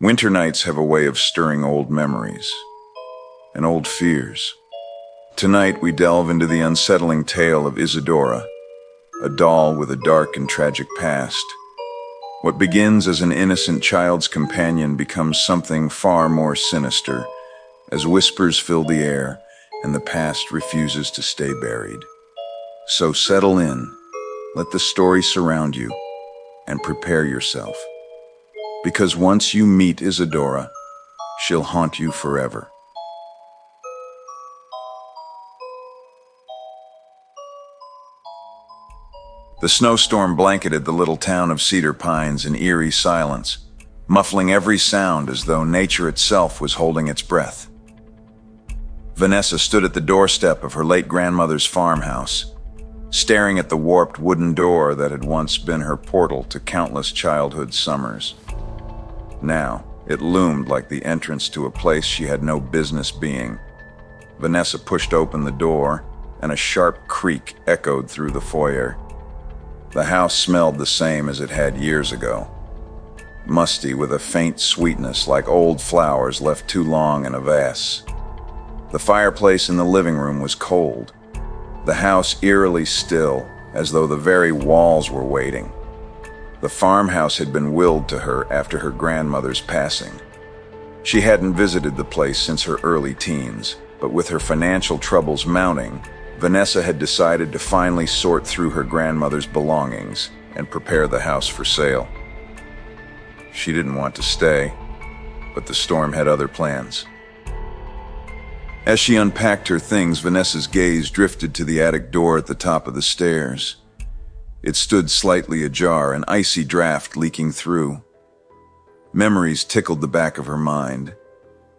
Winter nights have a way of stirring old memories and old fears. Tonight we delve into the unsettling tale of Isadora, a doll with a dark and tragic past. What begins as an innocent child's companion becomes something far more sinister as whispers fill the air and the past refuses to stay buried. So settle in, let the story surround you, and prepare yourself. Because once you meet Isadora, she'll haunt you forever. The snowstorm blanketed the little town of Cedar Pines in eerie silence, muffling every sound as though nature itself was holding its breath. Vanessa stood at the doorstep of her late grandmother's farmhouse, staring at the warped wooden door that had once been her portal to countless childhood summers. Now, it loomed like the entrance to a place she had no business being. Vanessa pushed open the door, and a sharp creak echoed through the foyer. The house smelled the same as it had years ago, musty with a faint sweetness like old flowers left too long in a vase. The fireplace in the living room was cold, the house eerily still, as though the very walls were waiting. The farmhouse had been willed to her after her grandmother's passing. She hadn't visited the place since her early teens, but with her financial troubles mounting, Vanessa had decided to finally sort through her grandmother's belongings and prepare the house for sale. She didn't want to stay, but the storm had other plans. As she unpacked her things, Vanessa's gaze drifted to the attic door at the top of the stairs. It stood slightly ajar, an icy draft leaking through. Memories tickled the back of her mind.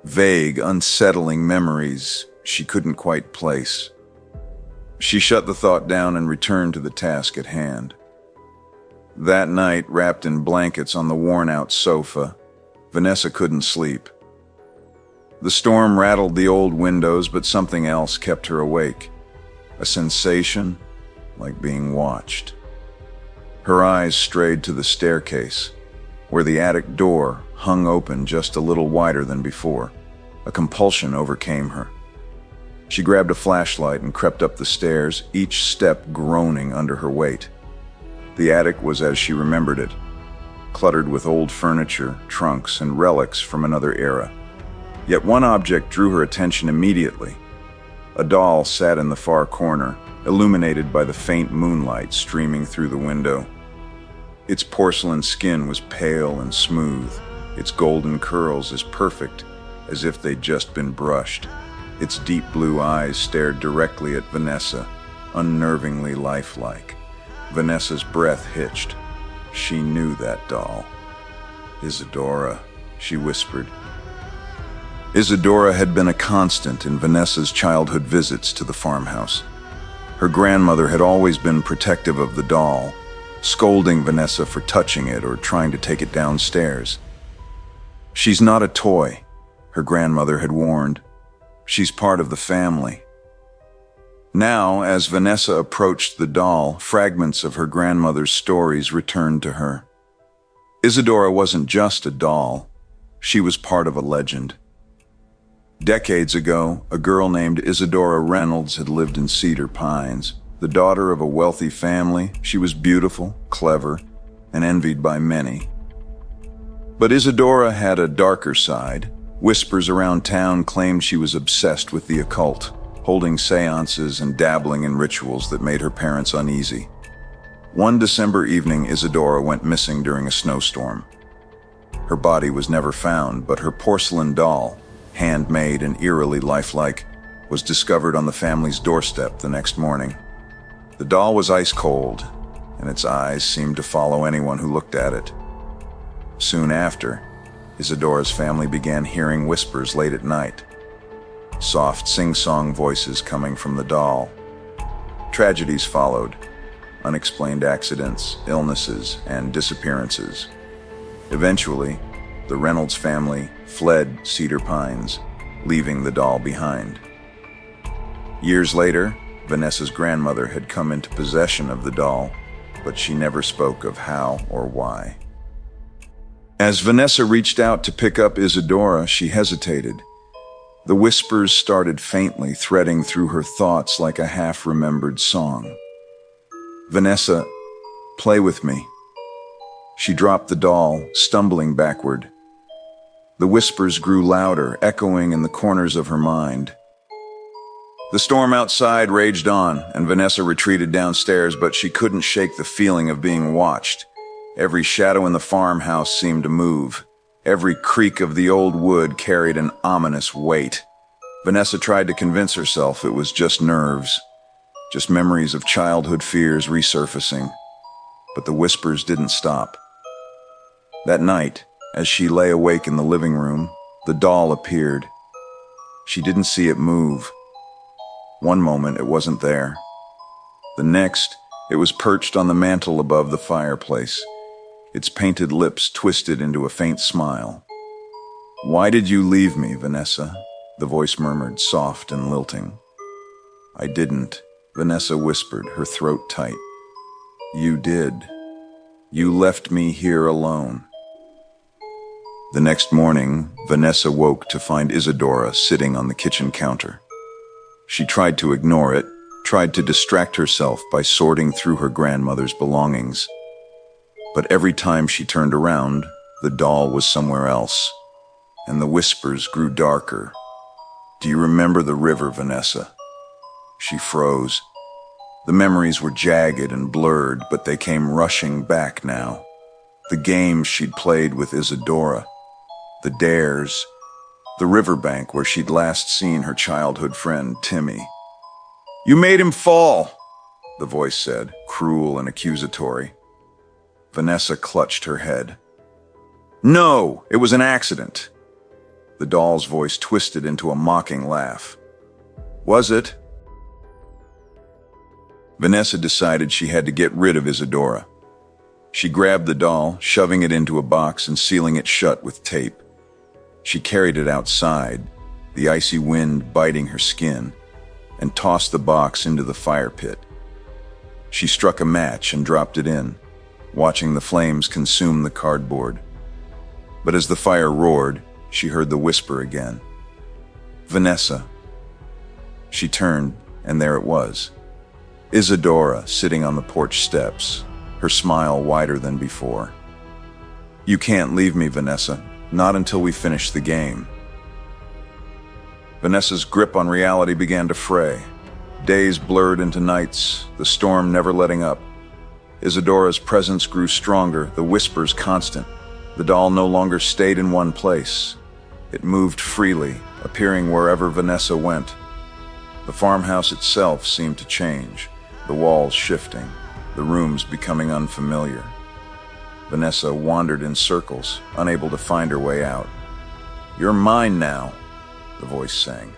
Vague, unsettling memories she couldn't quite place. She shut the thought down and returned to the task at hand. That night, wrapped in blankets on the worn-out sofa, Vanessa couldn't sleep. The storm rattled the old windows, but something else kept her awake. A sensation like being watched. Her eyes strayed to the staircase, where the attic door hung open just a little wider than before. A compulsion overcame her. She grabbed a flashlight and crept up the stairs, each step groaning under her weight. The attic was as she remembered it, cluttered with old furniture, trunks, and relics from another era. Yet one object drew her attention immediately. A doll sat in the far corner, illuminated by the faint moonlight streaming through the window. Its porcelain skin was pale and smooth, its golden curls as perfect as if they'd just been brushed. Its deep blue eyes stared directly at Vanessa, unnervingly lifelike. Vanessa's breath hitched. She knew that doll. "Isadora," she whispered. Isadora had been a constant in Vanessa's childhood visits to the farmhouse. Her grandmother had always been protective of the doll, scolding Vanessa for touching it or trying to take it downstairs. "She's not a toy," her grandmother had warned. "She's part of the family." Now, as Vanessa approached the doll, fragments of her grandmother's stories returned to her. Isadora wasn't just a doll. She was part of a legend. Decades ago, a girl named Isadora Reynolds had lived in Cedar Pines. The daughter of a wealthy family, she was beautiful, clever, and envied by many. But Isadora had a darker side. Whispers around town claimed she was obsessed with the occult, holding seances and dabbling in rituals that made her parents uneasy. One December evening, Isadora went missing during a snowstorm. Her body was never found, but her porcelain doll, handmade and eerily lifelike, was discovered on the family's doorstep the next morning. The doll was ice cold, and its eyes seemed to follow anyone who looked at it. Soon after, Isadora's family began hearing whispers late at night, soft sing-song voices coming from the doll. Tragedies followed, unexplained accidents, illnesses, and disappearances. Eventually, the Reynolds family fled Cedar Pines, leaving the doll behind. Years later, Vanessa's grandmother had come into possession of the doll, but she never spoke of how or why. As Vanessa reached out to pick up Isadora, she hesitated. The whispers started faintly, threading through her thoughts like a half-remembered song. "Vanessa, play with me." She dropped the doll, stumbling backward. The whispers grew louder, echoing in the corners of her mind. The storm outside raged on, and Vanessa retreated downstairs, but she couldn't shake the feeling of being watched. Every shadow in the farmhouse seemed to move. Every creak of the old wood carried an ominous weight. Vanessa tried to convince herself it was just nerves, just memories of childhood fears resurfacing. But the whispers didn't stop. That night, as she lay awake in the living room, the doll appeared. She didn't see it move. One moment it wasn't there. The next, it was perched on the mantel above the fireplace, its painted lips twisted into a faint smile. "Why did you leave me, Vanessa?" the voice murmured, soft and lilting. "I didn't," Vanessa whispered, her throat tight. "You did. You left me here alone." The next morning, Vanessa woke to find Isadora sitting on the kitchen counter. She tried to ignore it, tried to distract herself by sorting through her grandmother's belongings. But every time she turned around, the doll was somewhere else, and the whispers grew darker. "Do you remember the river, Vanessa?" She froze. The memories were jagged and blurred, but they came rushing back now. The games she'd played with Isadora, the dares, the riverbank where she'd last seen her childhood friend, Timmy. "You made him fall," the voice said, cruel and accusatory. Vanessa clutched her head. "No, it was an accident." The doll's voice twisted into a mocking laugh. "Was it?" Vanessa decided she had to get rid of Isadora. She grabbed the doll, shoving it into a box and sealing it shut with tape. She carried it outside, the icy wind biting her skin, and tossed the box into the fire pit. She struck a match and dropped it in, watching the flames consume the cardboard. But as the fire roared, she heard the whisper again. "Vanessa." She turned, and there it was. Isadora sitting on the porch steps, her smile wider than before. "You can't leave me, Vanessa. Not until we finish the game." Vanessa's grip on reality began to fray. Days blurred into nights, the storm never letting up. Isadora's presence grew stronger, the whispers constant. The doll no longer stayed in one place. It moved freely, appearing wherever Vanessa went. The farmhouse itself seemed to change, the walls shifting, the rooms becoming unfamiliar. Vanessa wandered in circles, unable to find her way out. "You're mine now," the voice sang.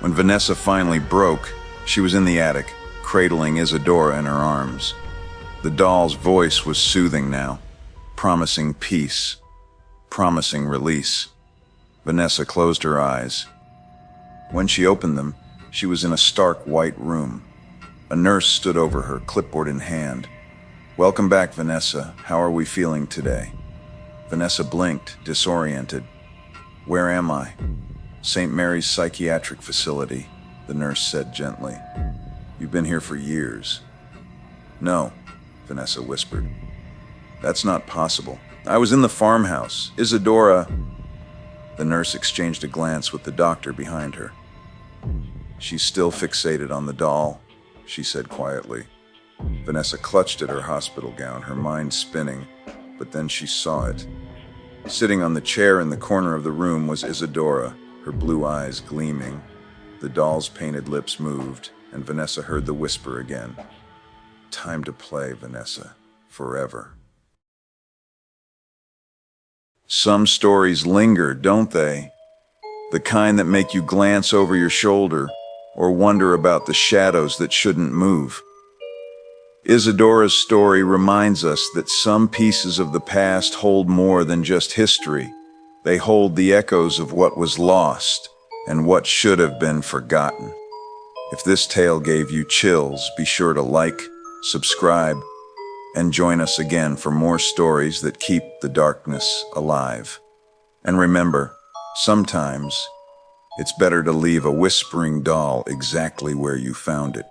When Vanessa finally broke, she was in the attic, cradling Isadora in her arms. The doll's voice was soothing now, promising peace, promising release. Vanessa closed her eyes. When she opened them, she was in a stark white room. A nurse stood over her, clipboard in hand. "Welcome back, Vanessa. How are we feeling today?" Vanessa blinked, disoriented. "Where am I?" "St. Mary's Psychiatric Facility," the nurse said gently. "You've been here for years." "No," Vanessa whispered. "That's not possible. I was in the farmhouse. Isadora..." The nurse exchanged a glance with the doctor behind her. "She's still fixated on the doll," she said quietly. Vanessa clutched at her hospital gown, her mind spinning, but then she saw it. Sitting on the chair in the corner of the room was Isadora, her blue eyes gleaming. The doll's painted lips moved, and Vanessa heard the whisper again. "Time to play, Vanessa. Forever." Some stories linger, don't they? The kind that make you glance over your shoulder or wonder about the shadows that shouldn't move. Isadora's story reminds us that some pieces of the past hold more than just history. They hold the echoes of what was lost and what should have been forgotten. If this tale gave you chills, be sure to like, subscribe, and join us again for more stories that keep the darkness alive. And remember, sometimes it's better to leave a whispering doll exactly where you found it.